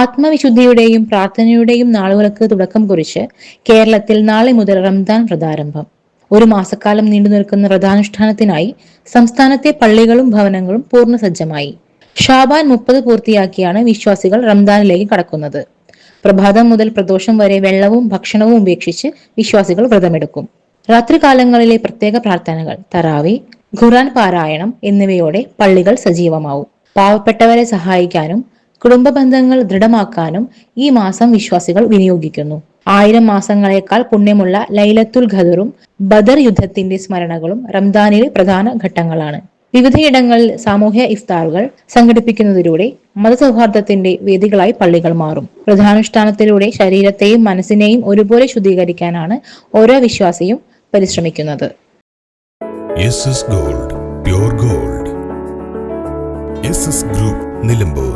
ആത്മവിശുദ്ധിയുടെയും പ്രാർത്ഥനയുടെയും നാളുകൾക്ക് തുടക്കം കുറിച്ച് കേരളത്തിൽ നാളെ മുതൽ റംദാൻ വ്രതാരംഭം. ഒരു മാസക്കാലം നീണ്ടു നിൽക്കുന്ന വ്രതാനുഷ്ഠാനത്തിനായി സംസ്ഥാനത്തെ പള്ളികളും ഭവനങ്ങളും പൂർണ്ണസജ്ജമായി. ഷാബാൻ 30 പൂർത്തിയാക്കിയാണ് വിശ്വാസികൾ റംദാനിലേക്ക് കടക്കുന്നത്. പ്രഭാതം മുതൽ പ്രദോഷം വരെ വെള്ളവും ഭക്ഷണവും ഉപേക്ഷിച്ച് വിശ്വാസികൾ വ്രതമെടുക്കും. രാത്രികാലങ്ങളിലെ പ്രത്യേക പ്രാർത്ഥനകൾ, തറാവി, ഖുർആൻ പാരായണം എന്നിവയോടെ പള്ളികൾ സജീവമാവും. പാവപ്പെട്ടവരെ സഹായിക്കാനും കുടുംബ ബന്ധങ്ങൾ ദൃഢമാക്കാനും ഈ മാസം വിശ്വാസികൾ വിനിയോഗിക്കുന്നു. 1000 മാസങ്ങളെക്കാൾ പുണ്യമുള്ള ലൈലത്തുൽ ഖദറും ബദർ യുദ്ധത്തിന്റെ സ്മരണകളും റംദാനിലെ പ്രധാന ഘട്ടങ്ങളാണ്. വിവിധയിടങ്ങളിൽ സാമൂഹ്യ ഇഫ്താറുകൾ സംഘടിപ്പിക്കുന്നതിലൂടെ മതസൗഹാർദ്ദത്തിന്റെ വേദികളായി പള്ളികൾ മാറും. വ്രതാനുഷ്ഠാനത്തിലൂടെ ശരീരത്തെയും മനസ്സിനെയും ഒരുപോലെ ശുദ്ധീകരിക്കാനാണ് ഓരോ വിശ്വാസിയും പരിശ്രമിക്കുന്നത്. Gold, pure gold. Group Nilambur.